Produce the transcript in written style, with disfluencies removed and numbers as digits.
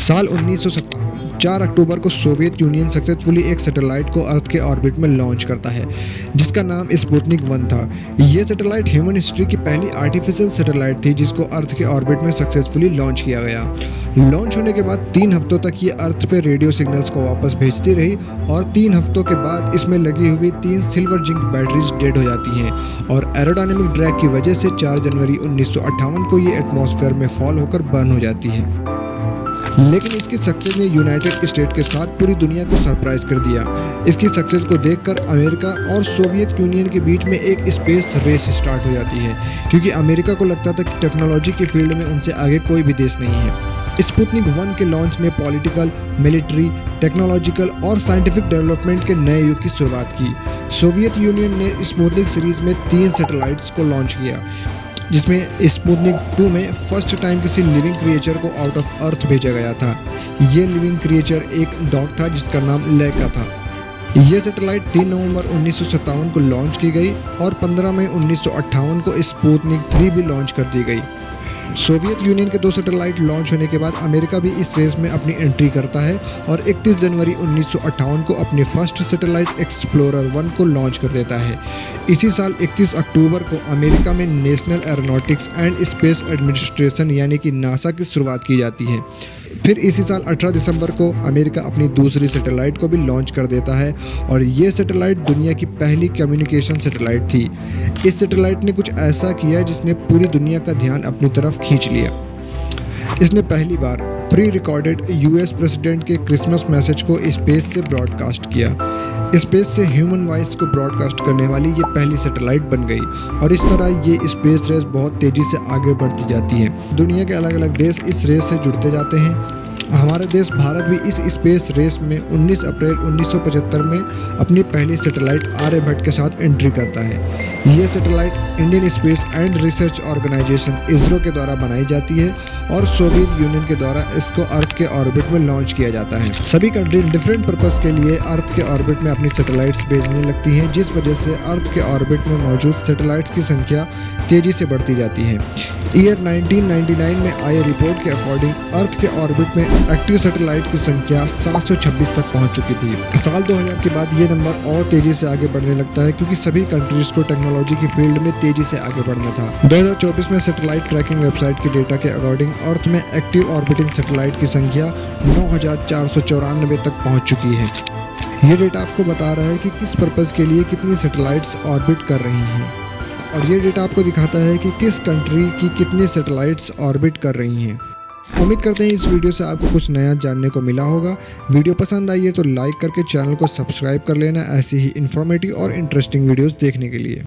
साल 1957 4 अक्टूबर को Soviet union successfully एक सैटेलाइट को अर्थ के ऑर्बिट में लॉन्च करता है जिसका नाम स्पुतनिक 1 था। यह सैटेलाइट ह्यूमन हिस्ट्री की पहली आर्टिफिशियल सैटेलाइट थी जिसको अर्थ के ऑर्बिट में सक्सेसफुली लॉन्च किया गया। लॉन्च होने के बाद 3 हफ्तों तक ये अर्थ पे रेडियो सिग्नल्स को वापस भेजती रही और 3 हफ्तों के बाद इसमें लगी हुई 3 सिल्वर जिंक बैटरीज डेड हो जाती हैं और एरोडायनेमिक ड्रैग की वजह से 4 जनवरी 1958 को ये एटमॉस्फेयर में फॉल होकर बर्न हो जाती है। लेकिन इसकी सक्सेस ने यूनाइटेड स्टेट के साथ पूरी दुनिया को सरप्राइज कर दिया। इसकी सक्सेस को देखकर अमेरिका और सोवियत यूनियन के बीच में एक स्पेस रेस स्टार्ट हो जाती है क्योंकि अमेरिका को लगता था कि टेक्नोलॉजी के फील्ड में उनसे आगे कोई भी देश नहीं है। स्पुतनिक 1 के लॉन्च ने पॉलिटिकल, मिलिट्री, टेक्नोलॉजिकल और साइंटिफिक डेवलपमेंट के नए युग की शुरुआत की। सोवियत यूनियन ने स्पुतनिक सीरीज में 3 सैटेलाइट्स को लॉन्च किया जिसमें स्पुतनिक 2 में फर्स्ट टाइम किसी लिविंग क्रिएचर को आउट ऑफ अर्थ भेजा गया था। ये लिविंग क्रिएचर एक डॉग था जिसका नाम लेका था। यह सैटेलाइट 3 नवंबर 1957 को लॉन्च की गई और 15 मई 1958 को स्पुतनिक 3 भी लॉन्च कर दी गई। सोवियत यूनियन के 2 सैटेलाइट लॉन्च होने के बाद अमेरिका भी इस रेस में अपनी एंट्री करता है और 31 जनवरी 1958 को अपनी फर्स्ट सैटेलाइट एक्सप्लोरर 1 को लॉन्च कर देता है। इसी साल 31 अक्टूबर को अमेरिका में national aeronautics and space administration यानी कि नासा की शुरुआत की जाती है। फिर इसी साल 18 दिसंबर को अमेरिका अपनी दूसरी सैटेलाइट को भी लॉन्च कर देता है और ये सैटेलाइट दुनिया की पहली कम्युनिकेशन सैटेलाइट थी। इस सैटेलाइट ने कुछ ऐसा किया जिसने पूरी दुनिया का ध्यान अपनी तरफ खींच लिया। इसने पहली बार प्री रिकॉर्डेड यूएस प्रेसिडेंट के क्रिसमस मैसेज को स्पेस से ब्रॉडकास्ट किया। स्पेस से ह्यूमन वॉइस को ब्रॉडकास्ट करने वाली ये पहली सैटेलाइट बन गई और इस तरह ये स्पेस रेस बहुत तेज़ी से आगे बढ़ती जाती है। दुनिया के अलग अलग देश इस रेस से जुड़ते जाते हैं। हमारा देश भारत भी इस स्पेस रेस में 19 अप्रैल 1975 में अपनी पहली सैटेलाइट आर्यभट्ट के साथ एंट्री करता है। ये satellite Indian space and research organisation ISRO के द्वारा बनाई जाती है और सोवियत यूनियन के द्वारा इसको अर्थ के ऑर्बिट में लॉन्च किया जाता है। सभी कंट्री डिफरेंट पर्पस के लिए अर्थ के ऑर्बिट में अपनी सैटेलाइट्स भेजने लगती हैं जिस वजह से अर्थ के ऑर्बिट में मौजूद सैटेलाइट्स की संख्या तेजी से बढ़ती जाती है। ईयर 1999 में आई रिपोर्ट के अकॉर्डिंग अर्थ के ऑर्बिट में एक्टिव सैटेलाइट की संख्या 726 तक पहुंच चुकी थी। साल 2000 के बाद ये नंबर और तेजी से आगे बढ़ने लगता है क्योंकि सभी कंट्रीज को टेक्नोलॉजी की फील्ड में तेजी से आगे बढ़ना था। 2024 में सैटेलाइट ट्रैकिंग वेबसाइट के डेटा के अकॉर्डिंग अर्थ में एक्टिव ऑर्बिटिंग सैटेलाइट की संख्या 9494 तक पहुँच चुकी है। ये डेटा आपको बता रहा है कि किस पर्पज़ के लिए कितनी सैटेलाइट्स ऑर्बिट कर रही हैं और ये डेटा आपको दिखाता है कि किस कंट्री की कितनी सैटेलाइट्स ऑर्बिट कर रही हैं। उम्मीद करते हैं इस वीडियो से आपको कुछ नया जानने को मिला होगा। वीडियो पसंद आई है तो लाइक करके चैनल को सब्सक्राइब कर लेना ऐसी ही इन्फॉर्मेटिव और इंटरेस्टिंग वीडियोस देखने के लिए।